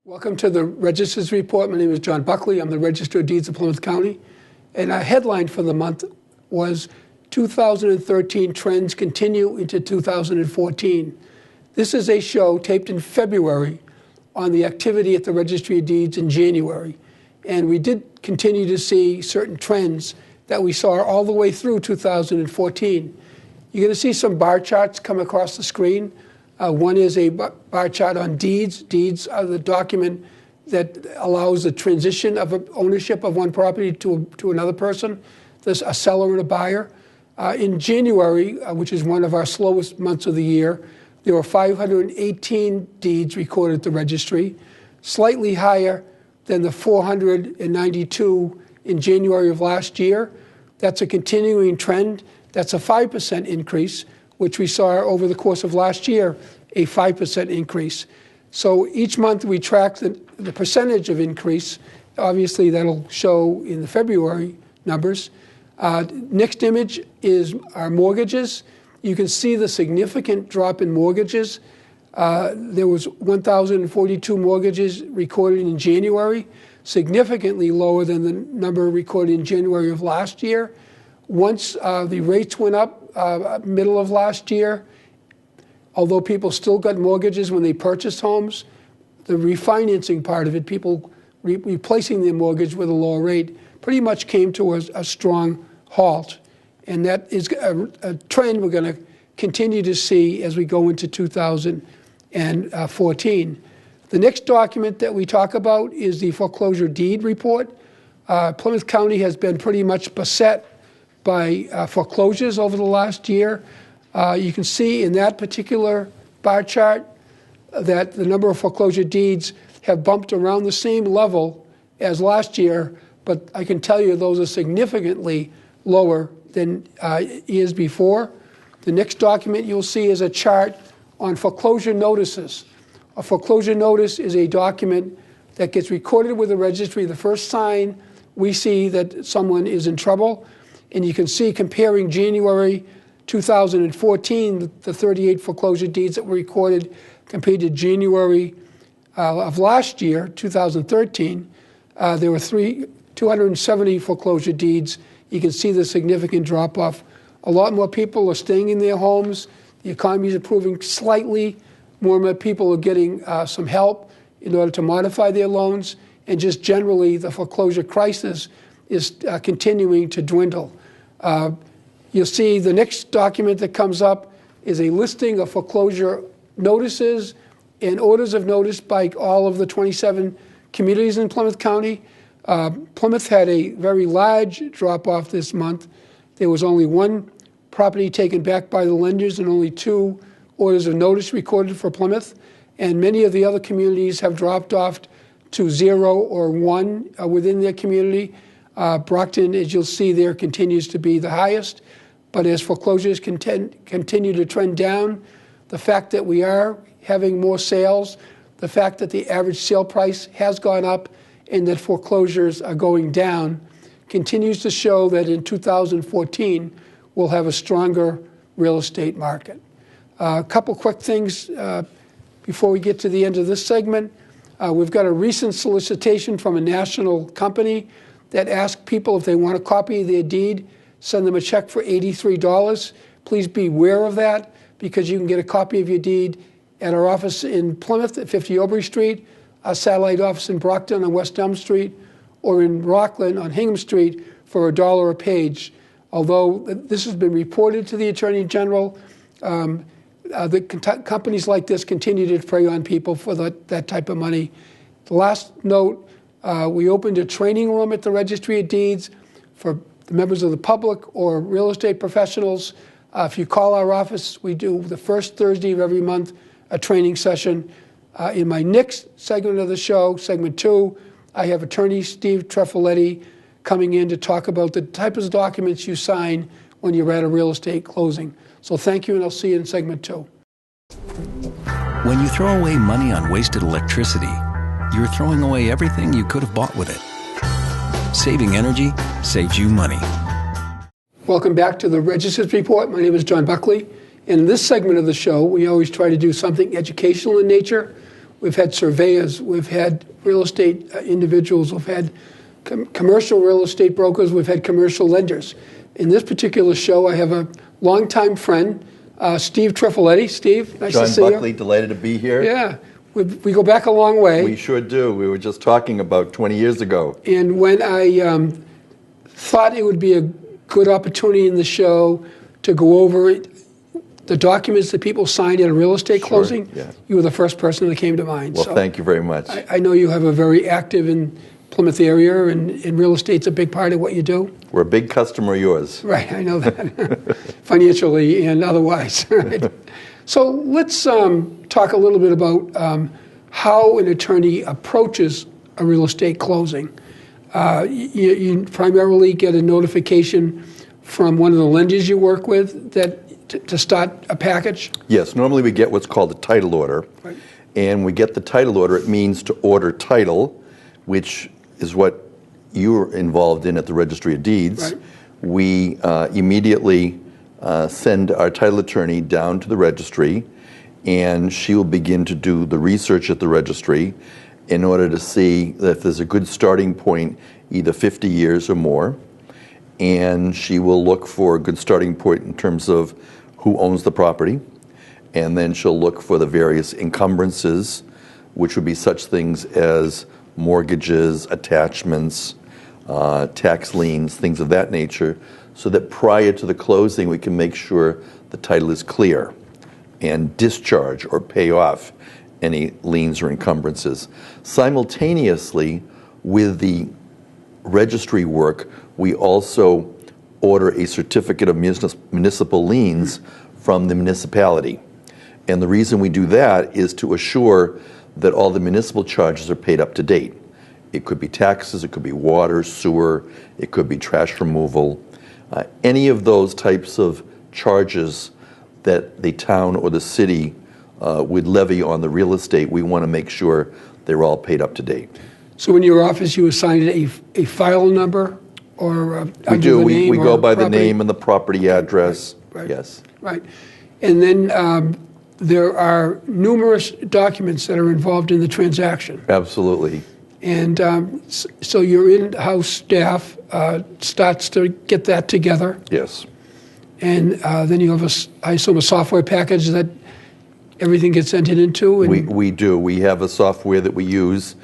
Welcome to the Register's Report. My name is John Buckley. I'm the Register of Deeds of Plymouth County. And our headline for the month was 2013 Trends Continue into 2014. This is a show taped in February on the activity at the Registry of Deeds in January. And we did continue to see certain trends that we saw all the way through 2014. You're going to see some bar charts come across the screen. One is a bar chart on deeds. Deeds are the document that allows the transition of ownership of one property to another person. There's a seller and a buyer. In January, which is one of our slowest months of the year, there were 518 deeds recorded at the registry, slightly higher than the 492 in January of last year. That's a continuing trend. That's a 5% increase, which we saw over the course of last year, a 5% increase. So each month we track the percentage of increase. Obviously, that'll show in the February numbers. Next image is our mortgages. You can see the significant drop in mortgages. There was 1,042 mortgages recorded in January, significantly lower than the number recorded in January of last year. Once the rates went up middle of last year, although people still got mortgages when they purchased homes, the refinancing part of it, people replacing their mortgage with a lower rate, pretty much came to a strong halt. And that is a trend we're going to continue to see as we go into 2014. The next document that we talk about is the foreclosure deed report. Plymouth County has been pretty much beset by foreclosures over the last year. You can see in that particular bar chart that the number of foreclosure deeds have bumped around the same level as last year, but I can tell you those are significantly lower than years before. The next document you'll see is a chart on foreclosure notices. A foreclosure notice is a document that gets recorded with the registry. The first sign we see that someone is in trouble. And you can see comparing January 2014, the 38 foreclosure deeds that were recorded compared to January of last year, 2013, there were 270 foreclosure deeds. You can see the significant drop-off. A lot more people are staying in their homes. The economy is improving slightly. More and more people are getting some help in order to modify their loans. And just generally, the foreclosure crisis is continuing to dwindle. You'll see the next document that comes up is a listing of foreclosure notices and orders of notice by all of the 27 communities in Plymouth County. Plymouth had a very large drop-off this month. There was only one property taken back by the lenders and only 2 orders of notice recorded for Plymouth. And many of the other communities have dropped off to 0 or 1 within their community. Brockton, as you'll see there, continues to be the highest. But as foreclosures continue to trend down, the fact that we are having more sales, the fact that the average sale price has gone up, and that foreclosures are going down, continues to show that in 2014, we'll have a stronger real estate market. A couple quick things before we get to the end of this segment. We've got a recent solicitation from a national company that ask people if they want a copy of their deed, send them a check for $83. Please be aware of that, because you can get a copy of your deed at our office in Plymouth at 50 Aubrey Street, our satellite office in Brockton on West Elm Street, or in Rockland on Hingham Street for $1 a page. Although this has been reported to the Attorney General, companies like this continue to prey on people for that type of money. The last note, we opened a training room at the Registry of Deeds for the members of the public or real estate professionals. If you call our office, we do the first Thursday of every month a training session. In my next segment of the show, segment 2, I have attorney Steve Triffletti coming in to talk about the type of documents you sign when you're at a real estate closing. So thank you, and I'll see you in segment 2. When you throw away money on wasted electricity, you're throwing away everything you could have bought with it. Saving energy saves you money. Welcome back to the Register's Report. My name is John Buckley. In this segment of the show, we always try to do something educational in nature. we've had surveyors, we've had real estate individuals, we've had commercial real estate brokers, we've had commercial lenders. In this particular show, I have a longtime friend, Steve Triffletti. Steve, nice to see you. John Buckley, delighted to be here. Yeah, we go back a long way. We sure do. We were just talking about 20 years ago. And when I thought it would be a good opportunity in the show to go over the documents that people signed at a real estate closing, yeah. you were the first person that came to mind. Well, thank you very much. I know you have a very active in Plymouth area, and real estate's a big part of what you do. We're a big customer of yours. Right, I know that, financially and otherwise. Right? So let's talk a little bit about how an attorney approaches a real estate closing. You primarily get a notification from one of the lenders you work with that to start a package? Yes, normally we get what's called a title order. Right. And we get the title order. It means to order title, which is what you're involved in at the Registry of Deeds. Right. We immediately send our title attorney down to the registry, and she will begin to do the research at the registry in order to see that if there's a good starting point, either 50 years or more, and she will look for a good starting point in terms of who owns the property, and then she'll look for the various encumbrances, which would be such things as mortgages, attachments, tax liens, things of that nature, so that prior to the closing we can make sure the title is clear and discharge or pay off any liens or encumbrances. Simultaneously with the registry work, we also order a certificate of municipal liens from the municipality. And the reason we do that is to assure that all the municipal charges are paid up to date. It could be taxes, it could be water, sewer, it could be trash removal. Any of those types of charges that the town or the city would levy on the real estate, we want to make sure they're all paid up to date. So in your office, you assign a file number or we do. We go by the property? name and the property address. Right. Yes. Right. And then there are numerous documents that are involved in the transaction. Absolutely. And so your in-house staff starts to get that together. Yes. And then you have, I assume, a software package that everything gets entered into? And We do. We have a software that we use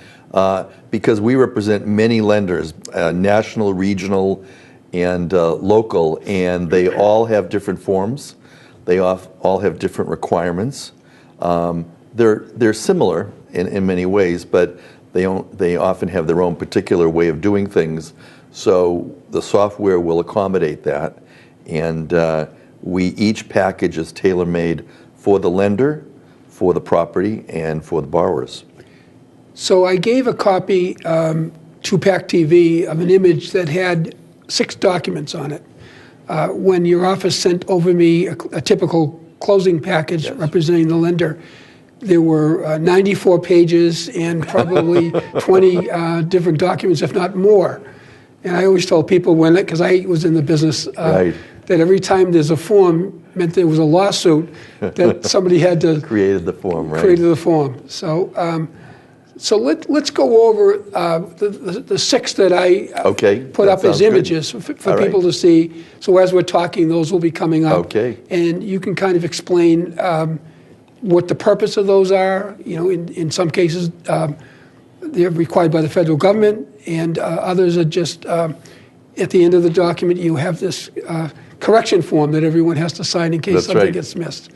because we represent many lenders, national, regional, and local, and they all have different forms. They all have different requirements. They're similar in many ways, but they often have their own particular way of doing things. So the software will accommodate that, and each package is tailor-made for the lender, for the property, and for the borrowers. So I gave a copy to PACTV of an image that had 6 documents on it. When your office sent over me a typical closing package representing the lender, there were 94 pages and probably 20 different documents, if not more. And I always told people because I was in the business, that every time there's a form meant there was a lawsuit that somebody had to created the form, right? Created the form. So let's go over the 6 that I put up as images for people to see. So as we're talking, those will be coming up. Okay. And you can kind of explain what the purpose of those are. You know, in some cases, they're required by the federal government, and others are just at the end of the document, you have this correction form that everyone has to sign in case something gets missed.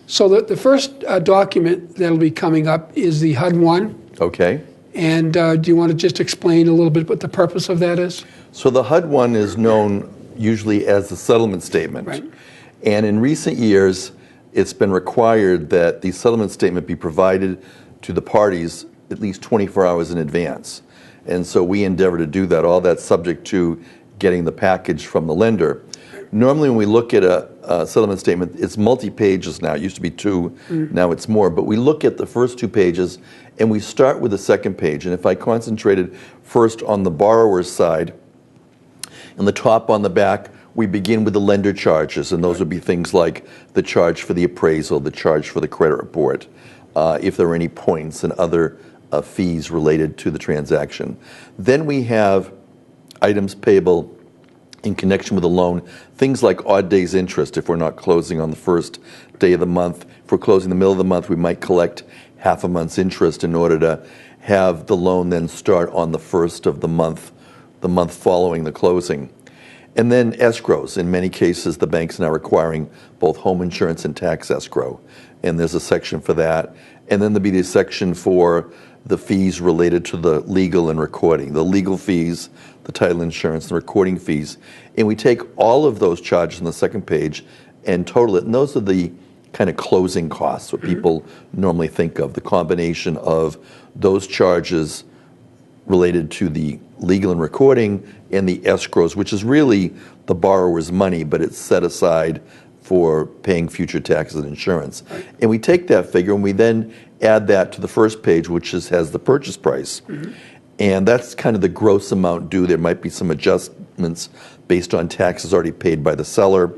So the first document that'll be coming up is the HUD-1. Okay. And do you want to just explain a little bit what the purpose of that is? So the HUD-1 is known usually as the settlement statement. Right. And in recent years, it's been required that the settlement statement be provided to the parties at least 24 hours in advance. And so we endeavor to do that. All that's subject to getting the package from the lender. Normally when we look at a settlement statement, it's multi-pages now. It used to be 2, now it's more. But we look at the first 2 pages and we start with the second page. And if I concentrated first on the borrower's side, in the top on the back, we begin with the lender charges, and those would be things like the charge for the appraisal, the charge for the credit report, if there are any points and other fees related to the transaction. Then we have items payable in connection with a loan, things like odd days interest. If we're not closing on the first day of the month, if we're closing the middle of the month, we might collect half a month's interest in order to have the loan then start on the first of the month following the closing. And then escrows. In many cases, the bank's now requiring both home insurance and tax escrow, and there's a section for that. And then there'll be the section for the fees related to the legal and recording, the legal fees, the title insurance, the recording fees. And we take all of those charges on the second page and total it. And those are the kind of closing costs, what people normally think of, the combination of those charges related to the legal and recording and the escrows, which is really the borrower's money, but it's set aside for paying future taxes and insurance. And we take that figure and we then add that to the first page, which has the purchase price. And that's kind of the gross amount due. There might be some adjustments based on taxes already paid by the seller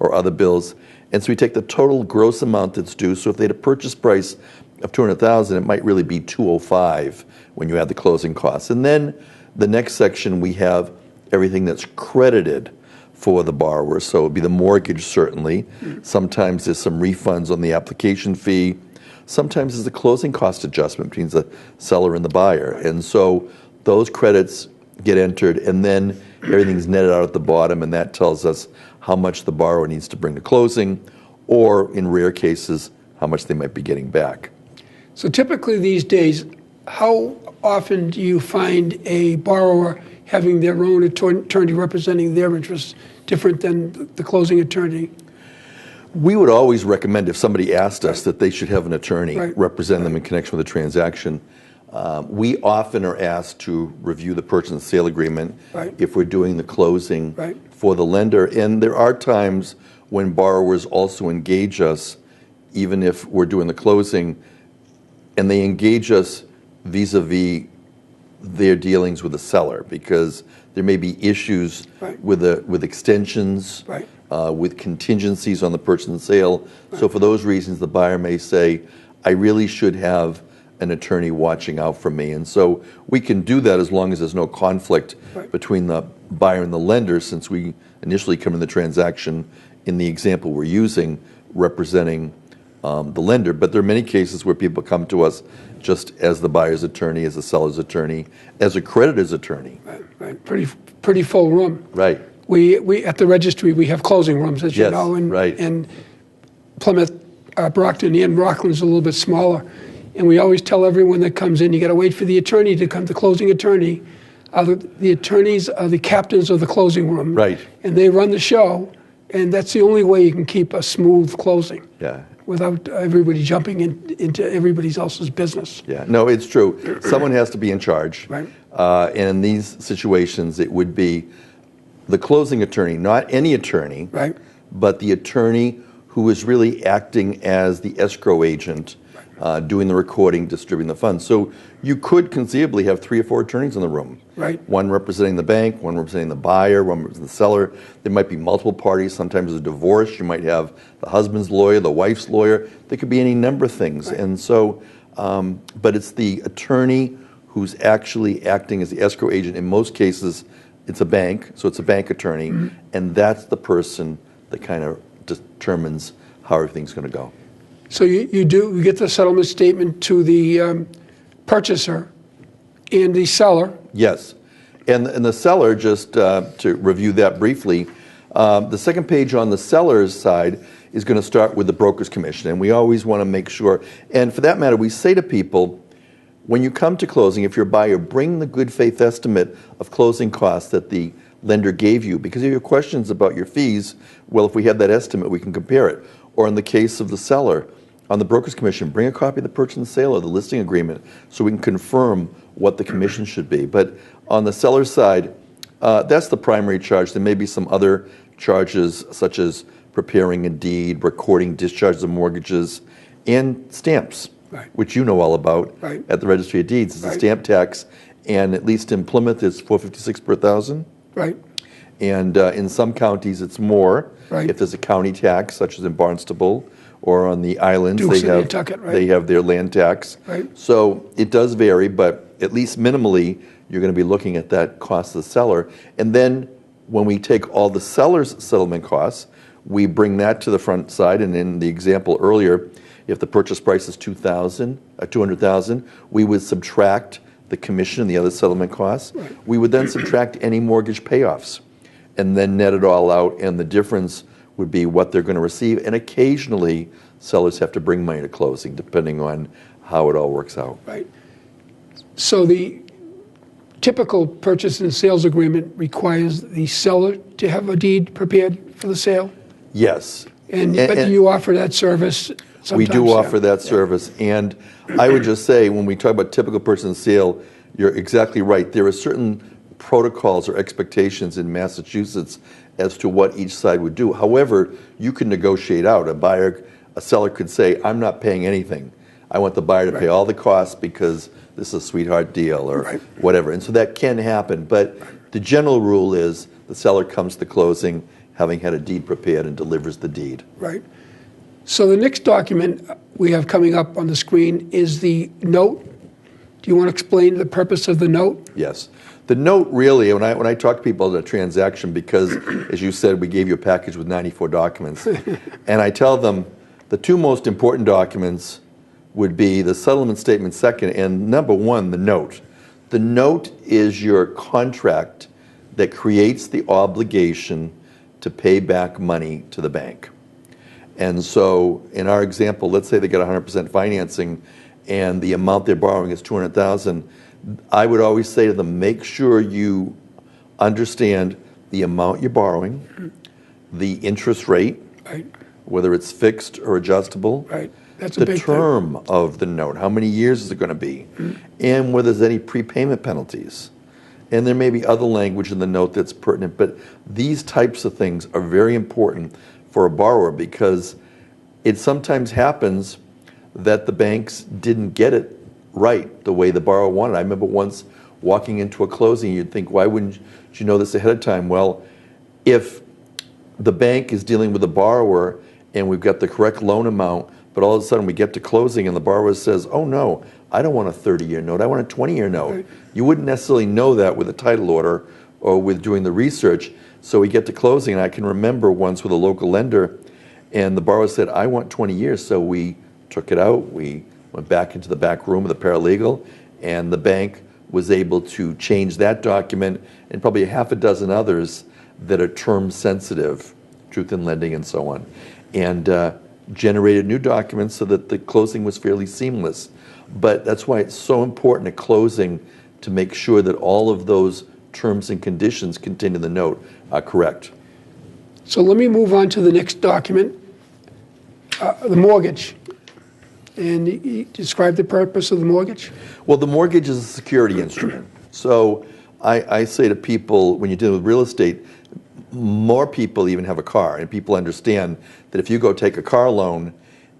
or other bills. And so we take the total gross amount that's due. So if they had a purchase price of $200,000, it might really be $205,000 when you add the closing costs. And then the next section, we have everything that's credited for the borrower. So it would be the mortgage, certainly. Sometimes there's some refunds on the application fee. Sometimes there's a closing cost adjustment between the seller and the buyer. And so those credits get entered, and then everything's netted out at the bottom, and that tells us how much the borrower needs to bring to closing, or in rare cases, how much they might be getting back. So typically these days, how often do you find a borrower having their own attorney representing their interests different than the closing attorney? We would always recommend, if somebody asked us, that they should have an attorney represent them in connection with the transaction. We often are asked to review the purchase and sale agreement if we're doing the closing for the lender. And there are times when borrowers also engage us, even if we're doing the closing, and they engage us vis-a-vis their dealings with the seller, because there may be issues with extensions, with contingencies on the purchase and sale. So for those reasons, the buyer may say, I really should have an attorney watching out for me. And so we can do that as long as there's no conflict between the buyer and the lender, since we initially come in the transaction, in the example we're using, representing the lender. But there are many cases where people come to us just as the buyer's attorney, as the seller's attorney, as a creditor's attorney. Pretty full room. We at the registry, we have closing rooms, as you know, and Plymouth, Brockton, and Rockland's a little bit smaller. And we always tell everyone that comes in, you got to wait for the attorney to come, the closing attorney. The attorneys are the captains of the closing room. And they run the show, and that's the only way you can keep a smooth closing. Without everybody jumping into everybody else's business. No, it's true. Someone has to be in charge. And in these situations, it would be the closing attorney, not any attorney, but the attorney who is really acting as the escrow agent, doing the recording, distributing the funds. So you could conceivably have 3 or 4 attorneys in the room. One representing the bank, one representing the buyer, one representing the seller. There might be multiple parties. Sometimes there's a divorce. You might have the husband's lawyer, the wife's lawyer. There could be any number of things. And so, but it's the attorney who's actually acting as the escrow agent. In most cases, it's a bank, so it's a bank attorney, and that's the person that kind of determines how everything's going to go. So you get the settlement statement to the purchaser and the seller. Yes, and the seller, just to review that briefly, the second page on the seller's side is going to start with the broker's commission, and we always want to make sure, and for that matter, we say to people, when you come to closing, if you're a buyer, bring the good faith estimate of closing costs that the lender gave you, because if you have questions about your fees, well, if we have that estimate, we can compare it. Or in the case of the seller, on the broker's commission, bring a copy of the purchase and sale or the listing agreement so we can confirm what the commission should be. But on the seller's side, that's the primary charge. There may be some other charges, such as preparing a deed, recording discharges of mortgages, and stamps, which you know all about at the Registry of Deeds. It's a stamp tax, and at least in Plymouth, it's $456 per thousand. And in some counties, it's more if there's a county tax, such as in Barnstable, or on the islands, Dukes of Nantucket, right. they have their land tax. Right. So it does vary, but at least minimally, you're going to be looking at that cost of the seller. And then when we take all the seller's settlement costs, we bring that to the front side. And in the example earlier, if the purchase price is $200,000, we would subtract the commission and the other settlement costs. Right. We would then subtract any mortgage payoffs and then net it all out, and the difference would be what they're going to receive. And occasionally, sellers have to bring money to closing, depending on how it all works out. Right. So the typical purchase and sales agreement requires the seller to have a deed prepared for the sale? Yes. But you offer that service sometimes? We do offer that service. And I would just say, when we talk about typical purchase and sale, you're exactly right. There are certain protocols or expectations in Massachusetts as to what each side would do. However, you can negotiate out. A seller could say, I'm not paying anything. I want the buyer to pay all the costs because this is a sweetheart deal or whatever. And so that can happen. But the general rule is the seller comes to closing having had a deed prepared and delivers the deed. Right. So the next document we have coming up on the screen is the note. Do you want to explain the purpose of the note? Yes. The note really, when I talk to people about a transaction, because as you said, we gave you a package with 94 documents, and I tell them the two most important documents would be the settlement statement second, and number one, the note. The note is your contract that creates the obligation to pay back money to the bank. And so in our example, let's say they get 100% financing and the amount they're borrowing is $200,000. I would always say to them, make sure you understand the amount you're borrowing, the interest rate, whether it's fixed or adjustable, That's a big the term of the note, how many years is it going to be, and whether there's any prepayment penalties. And there may be other language in the note that's pertinent, but these types of things are very important for a borrower, because it sometimes happens that the banks didn't get it right the way the borrower wanted. I remember once walking into a closing, you'd think, why wouldn't you know this ahead of time? Well, if the bank is dealing with the borrower and we've got the correct loan amount, but all of a sudden we get to closing and the borrower says, oh no, I don't want a 30-year note, I want a 20-year note. You wouldn't necessarily know that with a title order or with doing the research. So we get to closing, and I can remember once with a local lender, and the borrower said, I want 20 years. So we took it out, we went back into the back room of the paralegal, and the bank was able to change that document and probably a half a dozen others that are term sensitive, truth in lending and so on, and generated new documents so that the closing was fairly seamless. But that's why it's so important at closing to make sure that all of those terms and conditions contained in the note are correct. So let me move on to the next document, the mortgage. And you describe the purpose of the mortgage? Well, the mortgage is a security instrument. So I say to people, when you deal with real estate, more people even have a car, and people understand that if you go take a car loan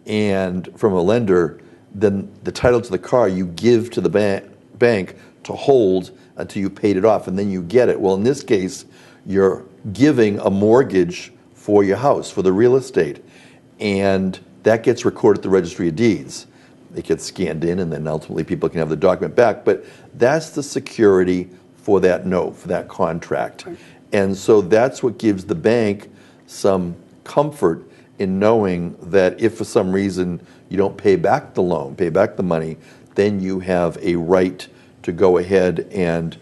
and from a lender, then the title to the car you give to the bank to hold until you paid it off, and then you get it. Well, in this case, you're giving a mortgage for your house, for the real estate, and that gets recorded at the Registry of Deeds. It gets scanned in, and then ultimately people can have the document back, but that's the security for that note, for that contract. And so that's what gives the bank some comfort in knowing that if for some reason you don't pay back the loan, pay back the money, then you have a right to go ahead and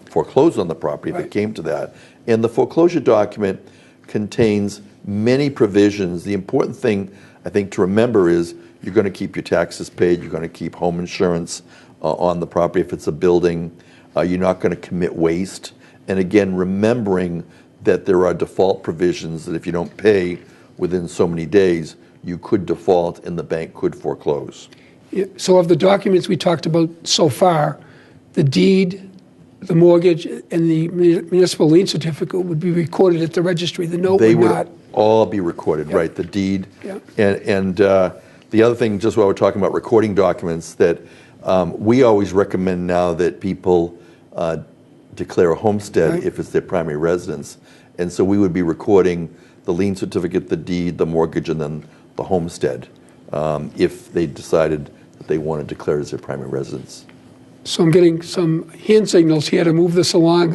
foreclose on the property if it came to that. And the foreclosure document contains many provisions. The important thing, I think, to remember is you're going to keep your taxes paid, you're going to keep home insurance on the property if it's a building, you're not going to commit waste. And again, remembering that there are default provisions that if you don't pay within so many days, you could default and the bank could foreclose. So of the documents we talked about so far, the deed, the mortgage, and the municipal lien certificate would be recorded at the registry. The note would not. All be recorded, right? The deed. And the other thing, just while we're talking about recording documents, that we always recommend now that people declare a homestead if it's their primary residence. And so we would be recording the lien certificate, the deed, the mortgage, and then the homestead if they decided that they wanted to declare it as their primary residence. So I'm getting some hand signals here to move this along.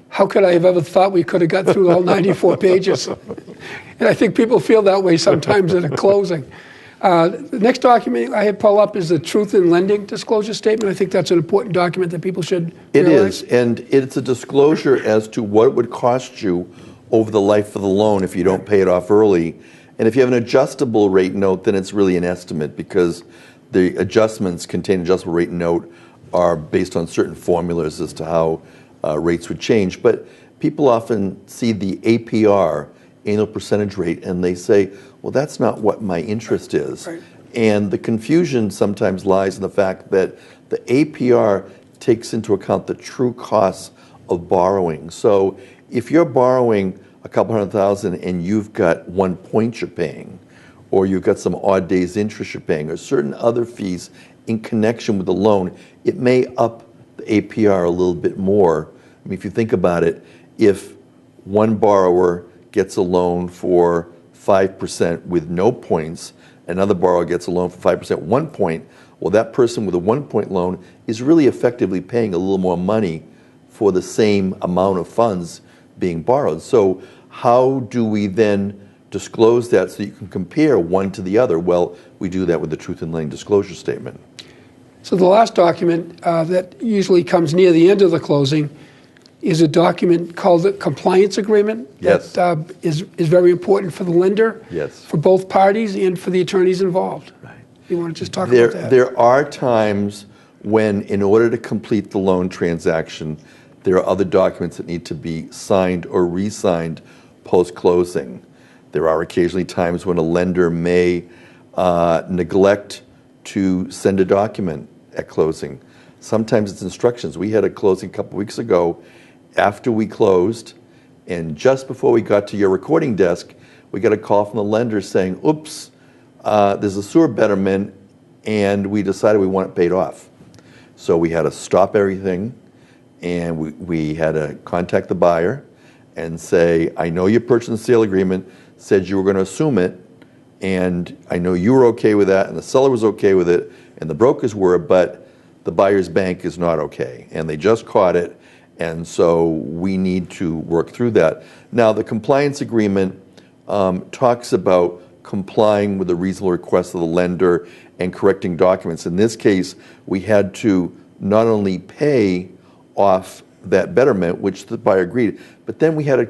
How could I have ever thought we could have got through all 94 pages? And I think people feel that way sometimes at a closing. The next document I had pulled up is the Truth in Lending Disclosure Statement. I think that's an important document that people should realize. It is, and it's a disclosure as to what it would cost you over the life of the loan if you don't pay it off early. And if you have an adjustable rate note, then it's really an estimate, because the adjustments contained adjustable rate note are based on certain formulas as to how rates would change. But people often see the APR, annual percentage rate, and they say, well, that's not what my interest is. Right. And the confusion sometimes lies in the fact that the APR takes into account the true costs of borrowing. So if you're borrowing a couple $100,000 and you've got 1 point you're paying, or you've got some odd days interest you're paying, or certain other fees in connection with the loan, it may up the APR a little bit more. I mean, if you think about it, if one borrower gets a loan for 5% with no points, another borrower gets a loan for 5% 1 point, well, that person with a 1 point loan is really effectively paying a little more money for the same amount of funds being borrowed. So how do we then disclose that so you can compare one to the other? Well, we do that with the Truth in Lending Disclosure Statement. So the last document that usually comes near the end of the closing is a document called the Compliance Agreement. Yes. That is very important for the lender, Yes. for both parties, and for the attorneys involved. Right. You want to just talk about that? There are times when, in order to complete the loan transaction, there are other documents that need to be signed or re-signed post-closing. There are occasionally times when a lender may neglect to send a document at closing. Sometimes it's instructions. We had a closing a couple weeks ago after we closed, and just before we got to your recording desk, we got a call from the lender saying, oops, there's a sewer betterment, and we decided we want it paid off. So we had to stop everything, and we had to contact the buyer and say, I know your purchase and sale agreement said you were going to assume it, and I know you were okay with that, and the seller was okay with it, and the brokers were, but the buyer's bank is not okay, and they just caught it, and so we need to work through that. Now, the compliance agreement talks about complying with the reasonable request of the lender and correcting documents. In this case, we had to not only pay off that betterment, which the buyer agreed, but then we had to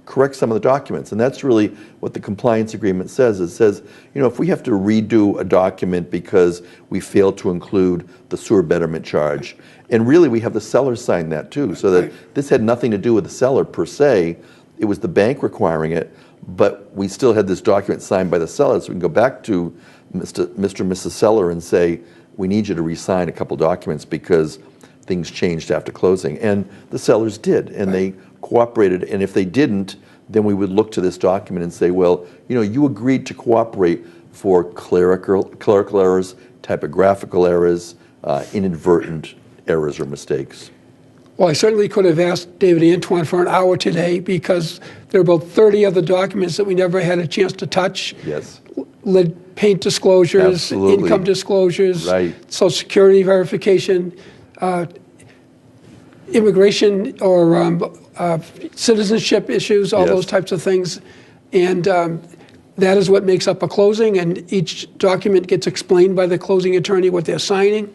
correct some of the documents. And that's really what the compliance agreement says. It says, you know, if we have to redo a document because we failed to include the sewer betterment charge, and really we have the seller sign that too, so that this had nothing to do with the seller per se, it was the bank requiring it, but we still had this document signed by the seller, so we can go back to Mr. and Mrs. Seller and say, we need you to re-sign a couple documents because things changed after closing. And the sellers did, and they cooperated, and if they didn't, then we would look to this document and say, well, you know, you agreed to cooperate for clerical errors, typographical errors, inadvertent errors or mistakes. Well, I certainly could have asked David Antoine for an hour today, because there are about 30 other documents that we never had a chance to touch. Yes. Lead paint disclosures, Absolutely. income disclosures, Right. Social Security verification, immigration or citizenship issues, all Yes. those types of things. And that is what makes up a closing, and each document gets explained by the closing attorney what they're signing.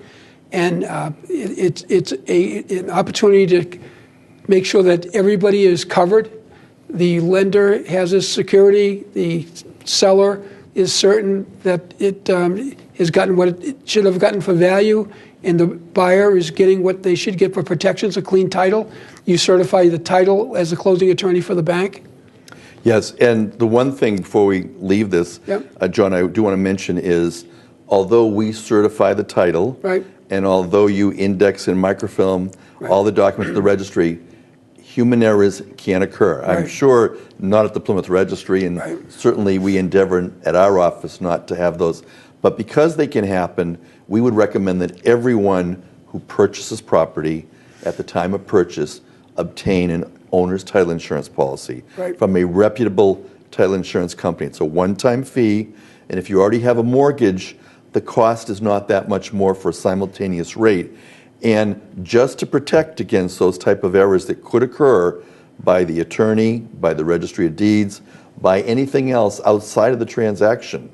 And it's an opportunity to make sure that everybody is covered. The lender has his security. The seller is certain that it has gotten what it should have gotten for value, and the buyer is getting what they should get for protections, a clean title. You certify the title as a closing attorney for the bank. Yes, and the one thing before we leave this, John, I do want to mention is, although we certify the title, and although you index and microfilm all the documents in the registry, human errors can occur. I'm sure not at the Plymouth Registry, and certainly we endeavor at our office not to have those. But because they can happen, we would recommend that everyone who purchases property at the time of purchase obtain an owner's title insurance policy from a reputable title insurance company. It's a one-time fee, And if you already have a mortgage, the cost is not that much more for a simultaneous rate. And just to protect against those type of errors that could occur by the attorney, by the registry of deeds, by anything else outside of the transaction,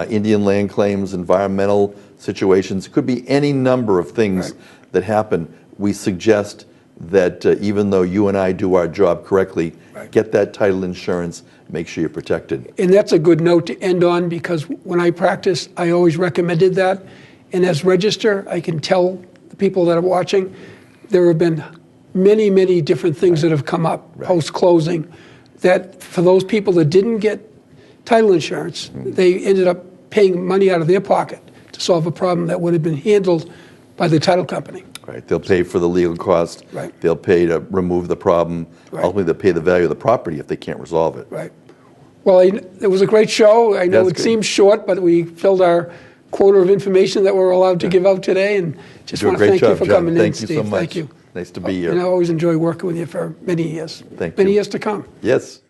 Indian land claims, environmental situations, it could be any number of things that happen. We suggest that even though you and I do our job correctly, get that title insurance, make sure you're protected. And that's a good note to end on, because when I practiced, I always recommended that. And as register, I can tell the people that are watching, there have been many, many different things that have come up post-closing, that for those people that didn't get title insurance, they ended up paying money out of their pocket to solve a problem that would have been handled by the title company. Right. They'll pay for the legal cost. Right. They'll pay to remove the problem. Right. Ultimately, they'll pay the value of the property if they can't resolve it. Right. Well, it was a great show. I know it seems short, but we filled our quota of information that we're allowed to give out today. And just want to thank you for coming in, Steve. Thank you so much. Thank you. Nice to be here. And I always enjoy working with you for many years. Thank you. Many years to come. Yes.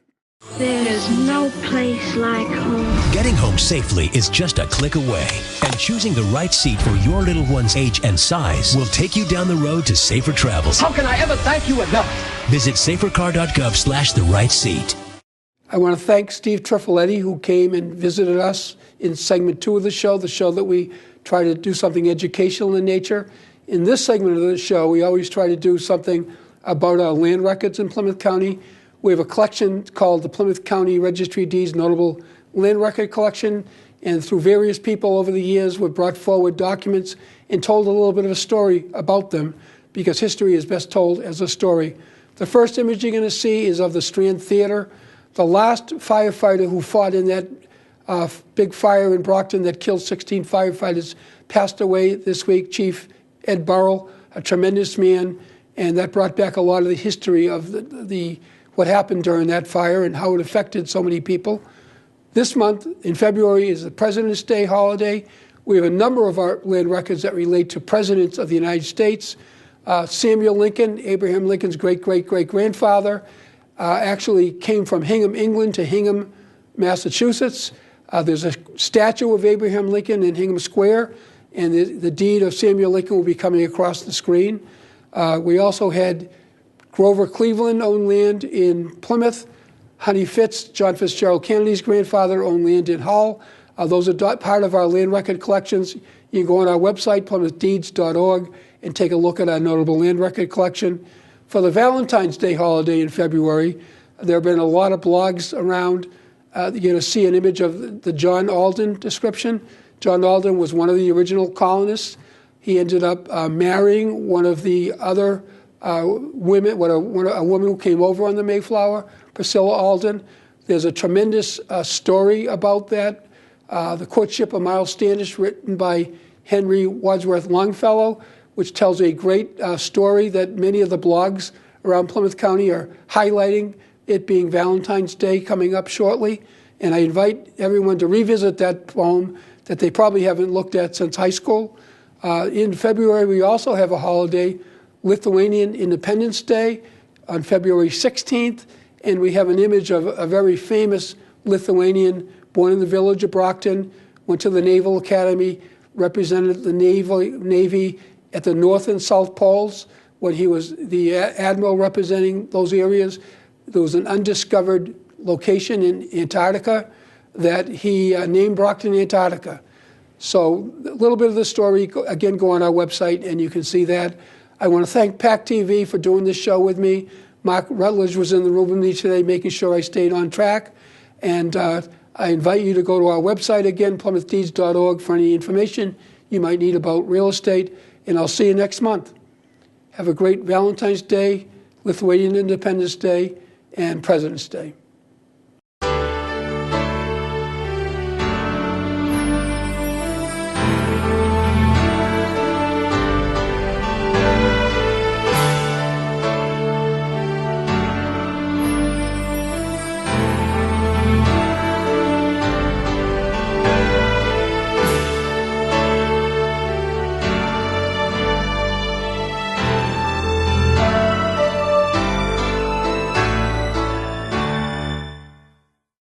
There's no place like home. Getting home safely is just a click away. And choosing the right seat for your little one's age and size will take you down the road to safer travels. How can I ever thank you enough? Visit safercar.gov/the-right-seat. I want to thank Steve Triffletti, who came and visited us in segment 2 of the show that we try to do something educational in nature. In this segment of the show, we always try to do something about our land records in Plymouth County. We have a collection called the Plymouth County Registry of Deeds Notable Land Record Collection, and through various people over the years, we've brought forward documents and told a little bit of a story about them, because history is best told as a story. The first image you're going to see is of the Strand Theater. The last firefighter who fought in that big fire in Brockton that killed 16 firefighters passed away this week, Chief Ed Burrell, a tremendous man, and that brought back a lot of the history of what happened during that fire and how it affected so many people. This month, in February, is the President's Day holiday. We have a number of our land records that relate to presidents of the United States. Samuel Lincoln, Abraham Lincoln's great-great-great-grandfather, actually came from Hingham, England to Hingham, Massachusetts. There's a statue of Abraham Lincoln in Hingham Square, and the deed of Samuel Lincoln will be coming across the screen. We also had Grover Cleveland owned land in Plymouth. Honey Fitz, John Fitzgerald Kennedy's grandfather, owned land in Hull. Those are part of our land record collections. You can go on our website, PlymouthDeeds.org, and take a look at our notable land record collection. For the Valentine's Day holiday in February, there have been a lot of blogs around. You're going to see an image of the John Alden description. John Alden was one of the original colonists. He ended up marrying one of the other women, a woman who came over on the Mayflower, Priscilla Alden. There's a tremendous story about that. The Courtship of Miles Standish, written by Henry Wadsworth Longfellow, which tells a great story that many of the blogs around Plymouth County are highlighting, it being Valentine's Day coming up shortly. And I invite everyone to revisit that poem that they probably haven't looked at since high school. In February, we also have a holiday, Lithuanian Independence Day, on February 16th. And we have an image of a very famous Lithuanian born in the village of Brockton, went to the Naval Academy, represented the Navy at the North and South Poles when he was the admiral representing those areas. There was an undiscovered location in Antarctica that he named Brockton, Antarctica. So a little bit of the story, again, go on our website and you can see that. I want to thank PACTV for doing this show with me. Mark Rutledge was in the room with me today making sure I stayed on track. And I invite you to go to our website again, PlymouthDeeds.org, for any information you might need about real estate. And I'll see you next month. Have a great Valentine's Day, Lithuanian Independence Day, and President's Day.